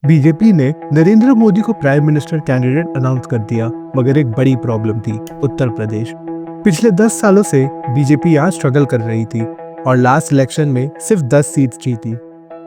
BJP ने नरेंद्र मोदी को prime minister candidate announce कर दिया, मगर एक बड़ी प्रॉब्लम थी, उत्तर प्रदेश। पिछले 10 सालों से बीजेपी यहाँ स्ट्रगल कर रही थी और लास्ट इलेक्शन में सिर्फ 10 सीट जीती।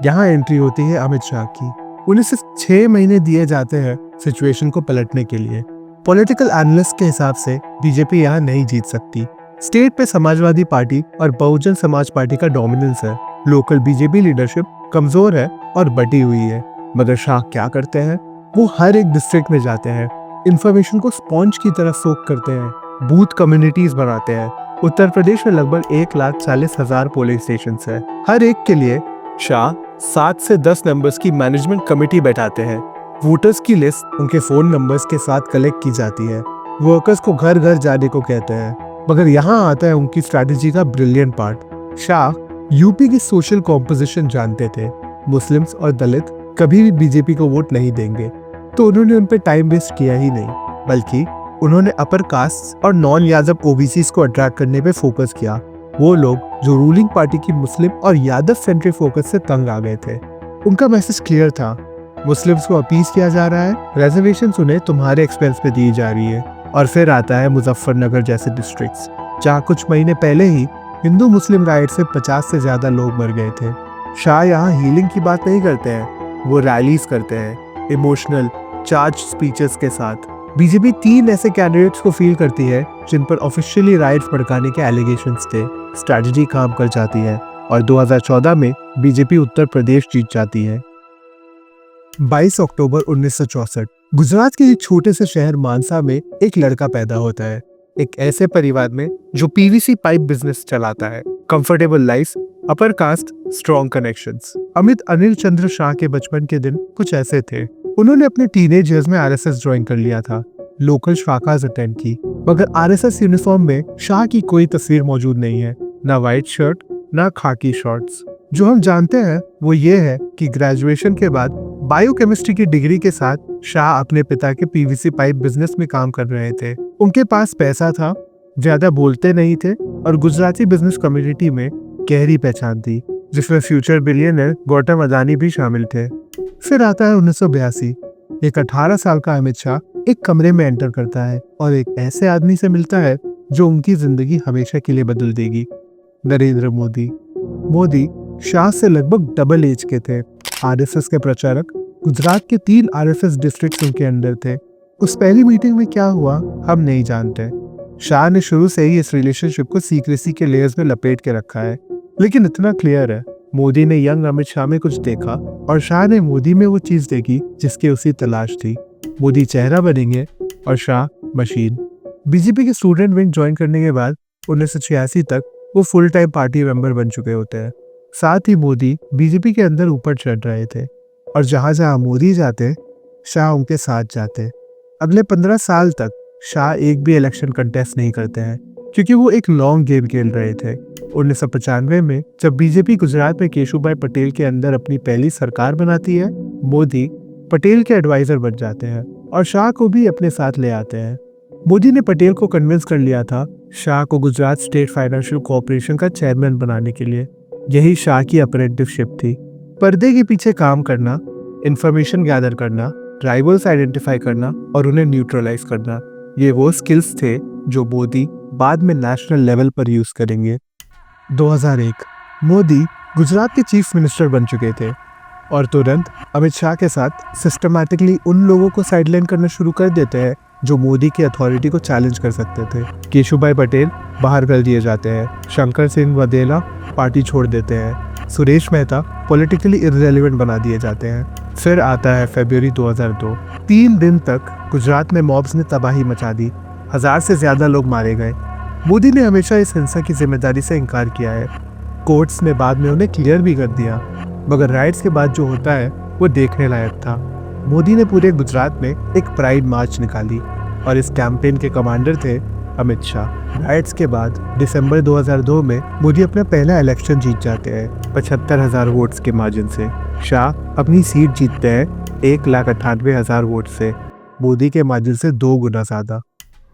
यहाँ एंट्री होती है अमित शाह की। उन्हें सिर्फ 6 महीने दिए जाते हैं सिचुएशन को पलटने के लिए। पॉलिटिकल एनालिस्ट के हिसाब से बीजेपी यहाँ नहीं जीत सकती। स्टेट पे समाजवादी पार्टी और बहुजन समाज पार्टी का डोमिनेंस है। लोकल बीजेपी लीडरशिप कमजोर है और बटी हुई है। मगर शाह क्या करते हैं? वो हर एक डिस्ट्रिक्ट में जाते हैं, इंफॉर्मेशन को स्पॉन्ज की तरह सोक करते हैं, बूथ कम्युनिटीज बनाते हैं। उत्तर प्रदेश में लगभग 1,40,000 पोलिंग स्टेशन है। हर एक के लिए शाह 7 से 10 नंबर्स की मैनेजमेंट कमेटी बैठाते हैं। वोटर्स की लिस्ट उनके फोन नंबर्स के साथ कलेक्ट की जाती है। वर्कर्स को घर घर जाने को कहते हैं। मगर यहाँ आता है उनकी स्ट्रैटेजी का ब्रिलियंट पार्ट। शाह यूपी की सोशल कॉम्पोजिशन जानते थे। मुस्लिम्स और दलित कभी भी बीजेपी को वोट नहीं देंगे, तो उन्होंने उन पे टाइम वेस्ट किया ही नहीं, बल्कि उन्होंने अपर कास्ट और नॉन यादव ओबीसीज को अट्रैक्ट करने पे फोकस किया। वो लोग जो रूलिंग पार्टी की मुस्लिम और यादव सेंट्रिक फोकस से तंग आ गए थे। उनका मैसेज क्लियर था, मुस्लिम्स को अपील किया जा रहा है, रिजर्वेशन उन्हें तुम्हारे एक्सपेंस पे दी जा रही है। और फिर आता है मुजफ्फरनगर जैसे डिस्ट्रिक्ट्स, जहाँ कुछ महीने पहले ही हिंदू मुस्लिम राइट से 50 से ज्यादा लोग मर गए थे। शाह यहाँ हीलिंग की बात नहीं करते हैं, वो रैलीज करते हैं, इमोशनल चार्ज स्पीचेस के साथ। बीजेपी 3 ऐसे कैंडिडेट्स को फील करती है जिन पर ऑफिशियली राइट्स भड़काने के एलिगेशंस थे। स्ट्रैटेजी काम कर जाती है और 2014 में बीजेपी उत्तर प्रदेश जीत जाती है। 22 अक्टूबर 1964 गुजरात के एक छोटे से शहर मानसा में एक लड़का पैदा होता है, एक ऐसे परिवार में जो पीवीसी पाइप बिजनेस चलाता है। Comfortable life, upper caste, strong connections. Amit Anil Chandra Shah के बचपन के दिन कुछ ऐसे थे। उन्होंने अपने टीनेज ईयर्स में आरएसएस ज्वाइन कर लिया था, लोकल शाखास अटेंड की। मगर आरएसएस यूनिफॉर्म में शाह की कोई तस्वीर मौजूद नहीं है, ना व्हाइट शर्ट ना खाकी शॉर्ट्स। जो हम जानते हैं वो ये है कि ग्रेजुएशन के बाद बायोकेमिस्ट्री की डिग्री के साथ शाह अपने पिता के पीवीसी पाइप बिजनेस में काम कर रहे थे। उनके पास पैसा था, ज्यादा बोलते नहीं थे और गुजराती बिजनेस कम्युनिटी में गहरी पहचान थी, जिसमें फ्यूचर बिलियनर गौतम अदानी भी शामिल थे। फिर आता है 1982। एक 18 साल का अमित शाह एक कमरे में एंटर करता है और एक ऐसे आदमी से मिलता है जो उनकी जिंदगी हमेशा के लिए बदल देगी, नरेंद्र मोदी। मोदी शाह से लगभग डबल एज के थे। आरएसएस के प्रचारक, गुजरात के 3 आरएसएस डिस्ट्रिक्ट उनके अंडर थे। उस पहली मीटिंग में क्या हुआ हम नहीं जानते। शाह ने शुरू से ही इस रिलेशनशिप को सीक्रेसी के लेयर्स में लपेट के रखा है, लेकिन इतना क्लियर है, मोदी ने यंग अमित शाह में कुछ देखा और शाह ने मोदी में वो चीज देखी जिसकी उसी तलाश थी। मोदी चेहरा बनेंगे और शाह मशीन। बीजेपी के स्टूडेंट विंग ज्वाइन करने के बाद 1986 तक वो फुल टाइम पार्टी मेंबर बन चुके होते हैं। साथ ही मोदी बीजेपी के अंदर ऊपर चढ़ रहे थे और जहां जहां मोदी जाते, शाह उनके साथ जाते। अगले 15 साल तक शाह एक भी इलेक्शन कंटेस्ट नहीं करते हैं, क्योंकि वो एक लॉन्ग गेम खेल रहे थे। 1995 में जब बीजेपी गुजरात में केशुभाई पटेल के अंदर अपनी पहली सरकार बनाती है, मोदी पटेल के एडवाइजर बन जाते हैं और शाह को भी अपने साथ ले आते हैं। मोदी ने पटेल को कन्विंस कर लिया था शाह को गुजरात स्टेट फाइनेंशियल कॉर्पोरेशन का चेयरमैन बनाने के लिए। यही शाह की अप्रेंटिसशिप थी, पर्दे के पीछे काम करना, इंफॉर्मेशन गैदर करना, राइवल्स आइडेंटिफाई करना और उन्हें न्यूट्रलाइज करना। ये वो स्किल्स थे जो मोदी बाद में नेशनल लेवल पर यूज करेंगे। 2001 मोदी गुजरात के चीफ मिनिस्टर बन चुके थे और तुरंत अमित शाह के साथ सिस्टमैटिकली उन लोगों को साइडलाइन करना शुरू कर देते हैं जो मोदी की अथॉरिटी को चैलेंज कर सकते थे। केशुभाई पटेल बाहर कर दिए जाते हैं, शंकर सिंह वदेला पार्टी छोड़ देते हैं, सुरेश मेहता पॉलिटिकली इररेलेवेंट बना दिए जाते हैं। फिर आता है फरवरी 2002। 3 दिन तक गुजरात में मॉब्स ने तबाही मचा दी, 1000 से ज्यादा लोग मारे गए। मोदी ने हमेशा इस हिंसा की जिम्मेदारी से इनकार किया है। कोर्ट्स ने बाद में उन्हें क्लियर भी कर दिया, मगर राइट्स के बाद जो होता है वो देखने लायक था। मोदी ने पूरे गुजरात में एक प्राइड मार्च निकाली और इस कैंपेन के कमांडर थे अमित शाह। राइट्स के बाद दिसंबर 2002 में मोदी अपना पहला इलेक्शन जीत जाते हैं 75,000 वोट्स के मार्जिन से। शाह अपनी सीट जीतते हैं 1,98,000 वोट से, मोदी के मार्जिन से 2 गुना ज्यादा।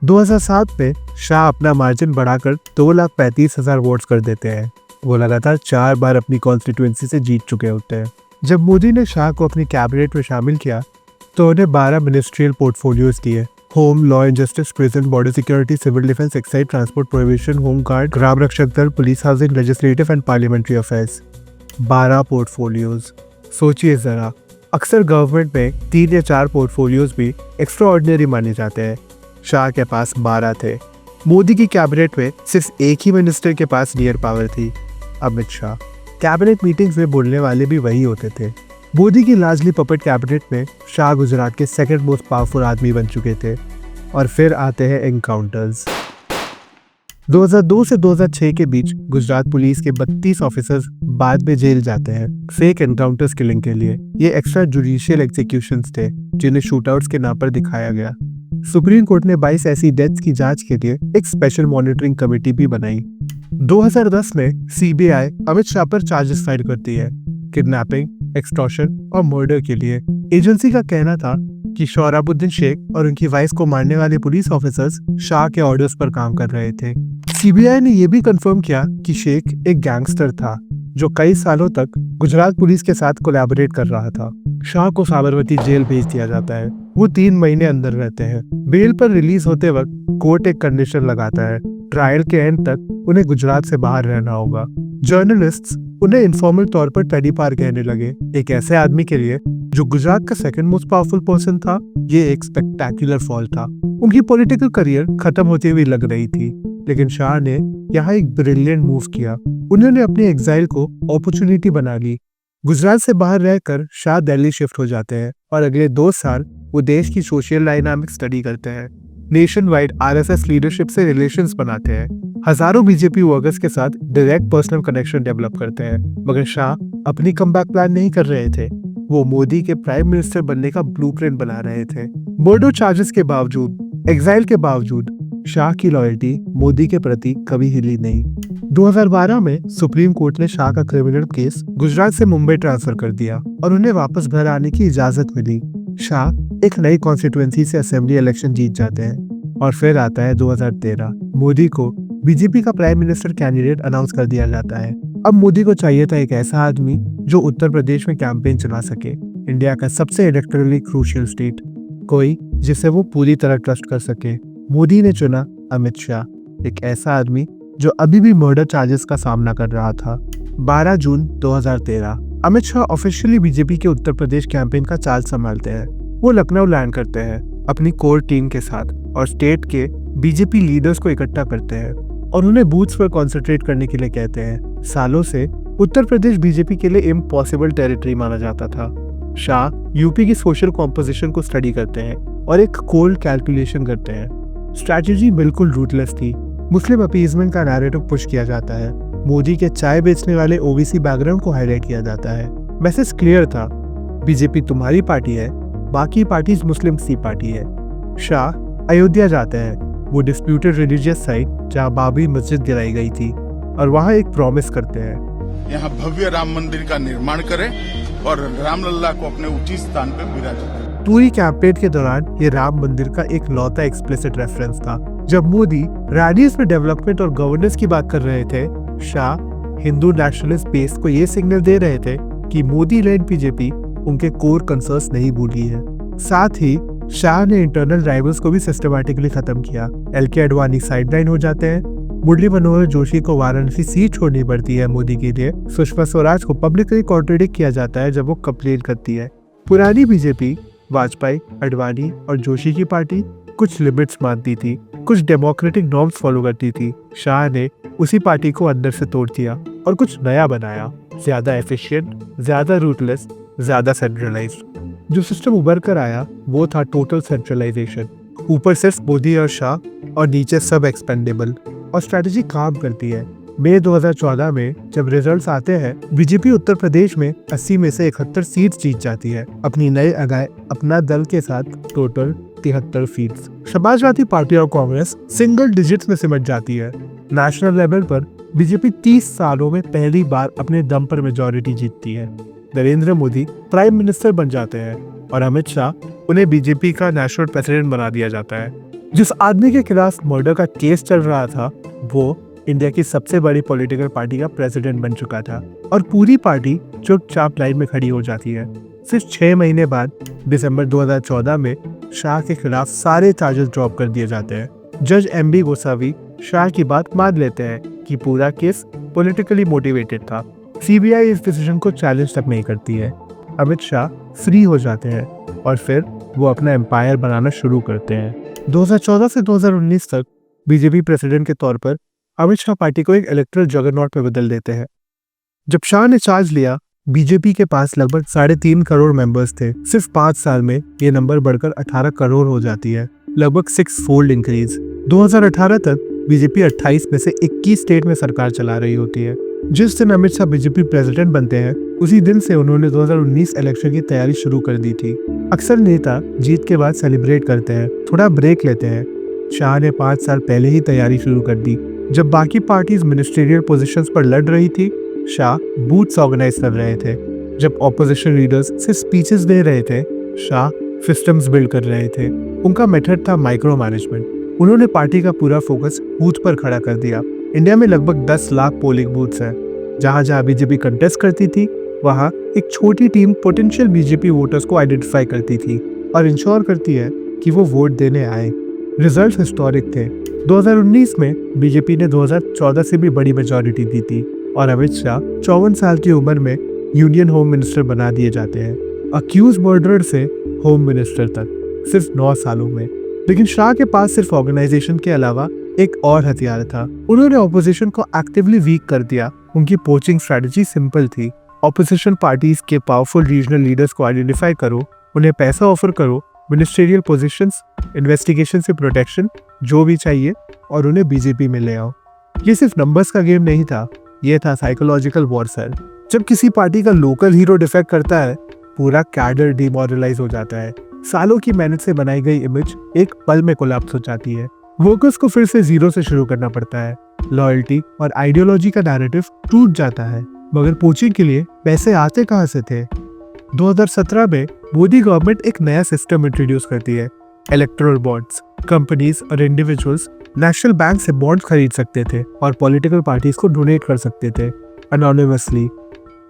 2007 में शाह अपना मार्जिन बढ़ाकर 2,35,000 वोट्स कर देते हैं। वो लगातार 4 बार अपनी कॉन्स्टिट्यूएंसी से जीत चुके होते हैं। जब मोदी ने शाह को अपनी कैबिनेट में शामिल किया तो उन्हें 12 मिनिस्ट्रियल पोर्टफोलियोज दिए। Home, law and justice, prison, border security, civil defence, excise, transport, prohibition, home guard, Gram Rakshak Dal, police, housing, legislative and parliamentary affairs. 12 portfolios. सोचिए जरा, अक्सर गवर्नमेंट में 3 या 4 पोर्टफोलियोज भी एक्स्ट्रा ऑर्डिनरी माने जाते हैं। शाह के पास 12 थे। मोदी की कैबिनेट में सिर्फ एक ही मिनिस्टर के पास रियल पावर थी, अमित शाह। कैबिनेट मीटिंग्स में बोलने वाले भी वही होते थे। मोदी की लार्जली पपेट कैबिनेट में शाह गुजरात के सेकंड मोस्ट पावरफुल आदमी बन चुके थे। और फिर आते हैं एनकाउंटर्स। 2002 से 2006 के बीच गुजरात पुलिस के 32 ऑफिसर्स बाद में जेल जाते हैं फेक एनकाउंटर्स किलिंग के लिए। ये एक्स्ट्रा जुडिशियल एग्जीक्यूशंस थे जिन्हें शूटआउट्स के नाम पर दिखाया गया। सुप्रीम कोर्ट ने 22 ऐसी डेथ्स की जांच के लिए एक स्पेशल मॉनिटरिंग कमेटी भी बनाई। 2010 में सीबीआई अमित शाह पर चार्जेस फाइल करती है किडनैपिंग, एक्सटॉर्शन और मर्डर के लिए। एजेंसी का कहना था कि शोहराबुद्दीन शेख और उनकी वाइफ को मारने वाले पुलिस ऑफिसर्स शाह के ऑर्डर्स पर काम कर रहे थे। सीबीआई ने यह भी कंफर्म किया कि शेख एक गैंगस्टर था जो कई सालों तक गुजरात पुलिस के साथ कोलैबोरेट कर रहा था। शाह को साबरमती जेल भेज दिया जाता है। वो 3 महीने अंदर रहते हैं। बेल पर रिलीज होते वक्त कोर्ट एक कंडीशन लगाता है, ट्रायल के एंड तक उन्हें गुजरात से बाहर रहना होगा। जर्नलिस्ट्स उन्हें इनफॉर्मल तौर पर टेडी पार कहने लगे। एक ऐसे आदमी के लिए जो गुजरात का सेकंड मोस्ट पावरफुल पर्सन था, ये एक स्पेक्टेकुलर फॉल था। उनकी पॉलिटिकल करियर खत्म होती हुई लग रही थी, लेकिन शाह ने यहाँ एक ब्रिलियंट मूव किया। उन्होंने अपनी एग्जाइल को अपॉर्चुनिटी बना ली। गुजरात से बाहर रहकर शाह दिल्ली शिफ्ट हो जाते हैं और अगले 2 साल वो देश की सोशल डायनामिक स्टडी करते हैं। नेशन वाइड आरएसएस लीडरशिप से रिलेशंस बनाते हैं। हजारों बीजेपी वर्कर्स के साथ डायरेक्ट पर्सनल कनेक्शन डेवलप करते हैं। मगर शाह अपनी कमबैक प्लान नहीं कर रहे थे। वो मोदी के प्राइम मिनिस्टर बनने का ब्लूप्रिंट बना रहे थे। मर्डर चार्जेस के बावजूद, एग्जाइल के बावजूद, शाह की लॉयल्टी मोदी के प्रति कभी हिली नहीं। 2012 में सुप्रीम कोर्ट ने शाह का क्रिमिनल केस गुजरात से मुंबई ट्रांसफर कर दिया और उन्हें वापस घर आने की इजाजत मिली। शाह एक नई कॉन्स्टिट्यूएंसी से असेंबली इलेक्शन जीत जाते हैं। और फिर आता है 2013। मोदी को बीजेपी का प्राइम मिनिस्टर कैंडिडेट अनाउंस कर दिया जाता है। अब मोदी को चाहिए था एक ऐसा आदमी जो उत्तर प्रदेश में कैंपेन चला सके, इंडिया का सबसे इलेक्टोरली क्रूशियल स्टेट, कोई जिसे वो पूरी तरह ट्रस्ट कर सके। मोदी ने चुना अमित शाह, एक ऐसा आदमी जो अभी भी मर्डर चार्जेस का सामना कर रहा था। 12 जून 2013 अमित शाह ऑफिशियली बीजेपी के उत्तर प्रदेश कैंपेन का चार्ज संभालते हैं। वो लखनऊ लैंड करते हैं अपनी कोर टीम के साथ और स्टेट के बीजेपी लीडर्स को इकट्ठा करते हैं और उन्हें बूथ्स पर कॉन्सेंट्रेट करने के लिए कहते हैं। सालों से उत्तर प्रदेश बीजेपी के लिए इम्पॉसिबल टेरिटरी माना जाता था। शाह यूपी की सोशल कॉम्पोजिशन को स्टडी करते हैं और एक कोल्ड कैलकुलेशन करते हैं। स्ट्रैटेजी बिल्कुल रूटलेस थी। मुस्लिम अपीजमेंट का नैरेटिव पुश किया जाता है। मोदी के चाय बेचने वाले ओबीसी बैकग्राउंड को हाईलाइट किया जाता है। मैसेज क्लियर था, बीजेपी तुम्हारी पार्टी है, बाकी पार्टीज मुस्लिम सी पार्टी है। शाह अयोध्या जाते हैं, वो डिस्प्यूटेड रिलीजियस साइट जहाँ बाबरी मस्जिद गिराई गई थी, और वहाँ एक प्रॉमिस करते हैं, यहाँ भव्य राम मंदिर का निर्माण करें और रामलल्ला को अपने उचित स्थान पर विराजित करें। पूरी कैंपेन के दौरान ये राम मंदिर का एक लौता एक्सप्लिसिट रेफरेंस था। जब मोदी रैलीज में डेवलपमेंट और गवर्नेंस की बात कर रहे थे, शाह हिंदू नेशनलिस्ट बेस को ये सिग्नल दे रहे थे कि मोदी लेड बीजेपी उनके कोर कंसर्न्स नहीं भूली है। साथ ही शाह ने इंटरनल राइवल्स को भी सिस्टमैटिकली खत्म किया। एलके अडवाणी साइडलाइन हो जाते हैं। मुरली मनोहर जोशी को वाराणसी सीट छोड़नी पड़ती है मोदी के लिए। सुषमा स्वराज को पब्लिकली कॉन्ट्रडिक्ट किया जाता है जब वो कंप्लेन करती है। पुरानी बीजेपी वाजपेयी, अडवाणी और जोशी की पार्टी कुछ लिमिट्स मानती थी, कुछ डेमोक्रेटिक नॉर्म्स फॉलो करती थी। शाह ने उसी पार्टी को अंदर से तोड़ दिया और कुछ नया बनाया, ज्यादा एफिशिएंट, ज्यादा रूटलेस, ज्यादा सेंट्रलाइज्ड। जो सिस्टम उभर कर आया वो था टोटल सेंट्रलाइजेशन। ऊपर सिर्फ मोदी और शाह और नीचे सब एक्सपेंडेबल। और स्ट्रैटेजी काम करती है। मई 2014 में जब रिजल्ट्स आते हैं, बीजेपी उत्तर प्रदेश में 80 में से 71 सीट्स जीत जाती है। अपनी नए अपना दल के साथ टोटल 73 सीट्स। समाजवादी पार्टी और कांग्रेस सिंगल डिजिट्स में सिमट जाती है। नेशनल लेवल पर बीजेपी 30 सालों में पहली बार अपने दम पर मेजॉरिटी जीतती है। नरेंद्र मोदी प्राइम मिनिस्टर बन जाते हैं और अमित शाह उन्हें बीजेपी का नेशनल प्रेसिडेंट बना दिया जाता है। जिस आदमी के खिलाफ मर्डर का केस चल रहा था वो इंडिया की सबसे बड़ी पॉलिटिकल पार्टी का प्रेसिडेंट बन चुका था और पूरी पार्टी चुपचाप लाइन में खड़ी हो जाती है। सिर्फ 6 महीने बाद दिसंबर 2014 में शाह के खिलाफ सारे चार्जेस ड्रॉप कर दिए जाते हैं। जज MB गोसावी शाह की बात मान लेते हैं कि पूरा केस पॉलिटिकली मोटिवेटेड था। CBI इस डिसीजन को चैलेंज तक नहीं करती है। अमित शाह फ्री हो जाते हैं और फिर वो अपना एम्पायर बनाना शुरू करते हैं। 2014 से 2019 तक बीजेपी प्रेसिडेंट के तौर पर अमित शाह पार्टी को एक इलेक्ट्रल जगरनॉट में बदल देते हैं। जब शाह ने चार्ज लिया, बीजेपी के पास लगभग 3.5 करोड़ मेंबर्स थे। सिर्फ 5 साल में ये नंबर बढ़कर 18 करोड़ हो जाती है, लगभग 6 फोल्ड इंक्रीज। 2018 तक बीजेपी 28 में से 21 स्टेट में सरकार चला रही होती है। जिस दिन अमित शाह बीजेपी प्रेसिडेंट बनते हैं, उसी दिन से उन्होंने 2019 इलेक्शन की तैयारी शुरू कर दी थी। अक्सर नेता जीत के बाद सेलिब्रेट करते हैं, थोड़ा ब्रेक लेते हैं। शाह ने 5 साल पहले ही तैयारी शुरू कर दी। जब बाकी पार्टीज मिनिस्ट्रियल पोजीशंस पर लड़ रही थी, शाह बूथ्स ऑर्गेनाइज कर रहे थे। जब ऑपोजिशन लीडर्स सिर्फ स्पीचेस दे रहे थे, शाह सिस्टम्स बिल्ड कर रहे थे। उनका मेथड था माइक्रो मैनेजमेंट। उन्होंने पार्टी का पूरा फोकस बूथ पर खड़ा कर दिया। इंडिया में लगभग 10 लाख पोलिंग बूथ्स हैं। जहां जहां बीजेपी कंटेस्ट करती थी, वहां एक छोटी टीम पोटेंशियल बीजेपी वोटर्स को आइडेंटिफाई करती थी और इंश्योर करती है कि वो वोट देने आए। रिजल्ट हिस्टोरिक थे। 2019 में बीजेपी ने 2014 से भी बड़ी मेजॉरिटी दी थी और अमित शाह 54 साल की उम्र में यूनियन होम मिनिस्टर बना दिए जाते हैं। अक्यूज मर्डरर से होम मिनिस्टर तक सिर्फ 9 सालों में। लेकिन शाह के पास सिर्फ ऑर्गेनाइजेशन के अलावा एक और हथियार था। उन्होंने ऑपोजिशन को एक्टिवली वीक कर दिया। उनकी पोचिंग स्ट्रेटजी सिंपल थी। ऑपोजिशन पार्टीज के पावरफुल रीजनल लीडर्स को आइडेंटिफाई करो, उन्हें पैसा ऑफर करो, मिनिस्ट्रियल पोजीशंस, इन्वेस्टिगेशन से प्रोटेक्शन, जो भी चाहिए, और उन्हें बीजेपी में ले आओ। ये सिर्फ नंबर्स का गेम नहीं था, ये था साइकोलॉजिकल वॉरफेयर। जब किसी पार्टी का लोकल हीरो डिफेक्ट करता है, पूरा कैडर डिमोरलाइज हो जाता है। सालों की मेहनत से बनाई गई इमेज एक पल में कोलैप्स हो जाती है। वर्कर्स को फिर से जीरो से शुरू करना पड़ता है। लॉयल्टी और आइडियोलॉजी का नैरेटिव टूट जाता है। मगर पोचिंग के लिए पैसे आते कहां से थे? 2017 में मोदी गवर्नमेंट एक नया सिस्टम इंट्रोड्यूस करती है, इलेक्टोरल बॉन्ड्स। कंपनीज और इंडिविजुअल्स नेशनल बैंक से बॉन्ड्स खरीद सकते थे और पॉलिटिकल पार्टीज को डोनेट कर सकते थे अनोनिमसली।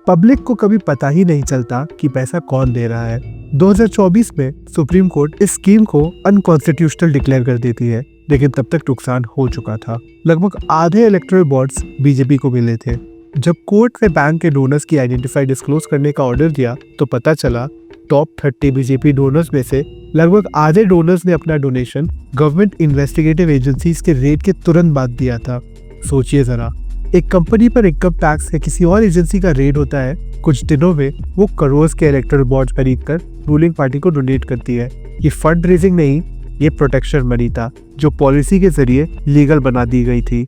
पब्लिक को कभी पता ही नहीं चलता कि पैसा कौन दे रहा है। 2024 में सुप्रीम कोर्ट इस स्कीम को अनकॉन्स्टिट्यूशनल डिक्लेयर कर देती है, लेकिन तब तक नुकसान हो चुका था। लगभग आधे इलेक्टोरल बॉन्ड्स बीजेपी को मिले थे। जब कोर्ट ने बैंक के डोनर्स की आइडेंटिफाई डिस्क्लोज करने का ऑर्डर दिया, तो पता चला टॉप 30 बीजेपी डोनर्स में से लगभग आधे डोनर्स ने अपना डोनेशन गवर्नमेंट इन्वेस्टिगेटिव एजेंसीज के रेड के तुरंत बाद दिया था। सोचिए जरा, एक कंपनी पर इनकम टैक्स या किसी और एजेंसी का रेड होता है, कुछ दिनों में वो करोड़ के इलेक्टोरल बॉन्ड्स खरीदकर रूलिंग पार्टी को डोनेट करती है। ये फंड रेजिंग नहीं, ये प्रोटेक्शन मनी था जो पॉलिसी के जरिए लीगल बना दी गई थी।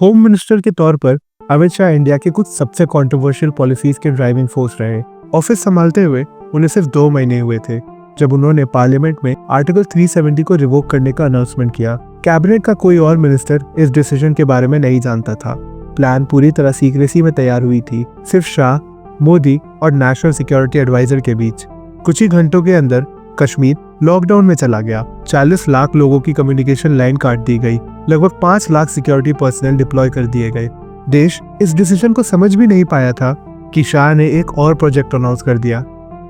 होम मिनिस्टर के तौर पर अमित शाह इंडिया के कुछ सबसे कंट्रोवर्शियल पॉलिसीज के ड्राइविंग फोर्स रहे। ऑफिस संभालते हुए उन्हें सिर्फ 2 महीने हुए थे जब उन्होंने पार्लियामेंट में आर्टिकल 370 को रिवोक करने का अनाउंसमेंट किया। कैबिनेट का कोई और मिनिस्टर इस डिसीजन के बारे में नहीं जानता था। प्लान पूरी तरह सीक्रेसी में तैयार हुई थी, सिर्फ शाह, मोदी और नेशनल सिक्योरिटी एडवाइजर के बीच। कुछ ही घंटों के अंदर कश्मीर लॉकडाउन में चला गया। 40 लाख लोगों की कम्युनिकेशन लाइन काट दी गई। लगभग 5 लाख सिक्योरिटी पर्सनल डिप्लॉय कर दिए गए। देश इस डिसीजन को समझ भी नहीं पाया था कि शाह ने एक और प्रोजेक्ट अनाउंस कर दिया,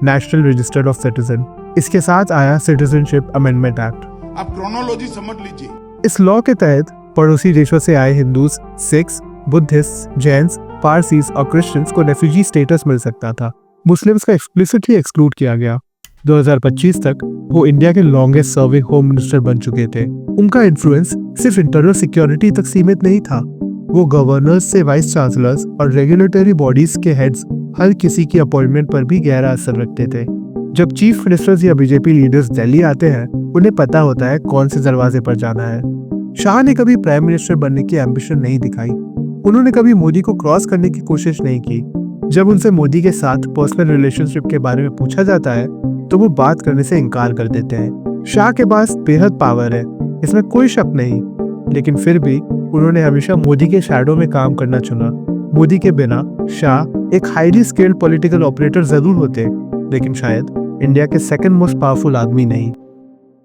नेशनल रजिस्टर ऑफ सिटीजन। इसके साथ आया सिटीजनशिप अमेंडमेंट एक्ट। आप क्रोनोलॉजी समझ लीजिए। इस लॉ के तहत पड़ोसी देशों से आए Hindus, Sikhs, Buddhist, Jains, Parsis और क्रिश्चियंस को रेफ्यूजी स्टेटस मिल सकता था। मुस्लिम्स का एक्सप्लिसिटली एक्सक्लूड किया गया। 2025 तक वो इंडिया के लॉन्गेस्ट सर्विंग होम मिनिस्टर बन चुके थे। उनका इन्फ्लुएंस सिर्फ इंटरनल सिक्योरिटी तक सीमित नहीं था। वो गवर्नर्स से वाइस चांसलर्स और रेगुलेटरी बॉडीज के हेड्स हर किसी की अपॉइंटमेंट पर भी गहरा असर रखते थे। जब चीफ मिनिस्टर्स या बीजेपी लीडर्स दिल्ली आते हैं, उन्हें पता होता है कौन से दरवाजे पर जाना है। शाह ने कभी प्राइम मिनिस्टर बनने की एम्बिशन नहीं दिखाई। उन्होंने कभी मोदी को क्रॉस करने की कोशिश नहीं की। जब उनसे मोदी के साथ पर्सनल रिलेशनशिप के बारे में पूछा जाता है, तो वो बात करने से इनकार कर देते हैं। शाह के पास बेहद पावर है, इसमें कोई शक नहीं, लेकिन फिर भी उन्होंने हमेशा मोदी के शैडो में काम करना चुना। मोदी के बिना शाह एक हाईली स्किल्ड पॉलिटिकल ऑपरेटर जरूर होते, लेकिन शायद इंडिया के सेकंड मोस्ट पावरफुल आदमी नहीं।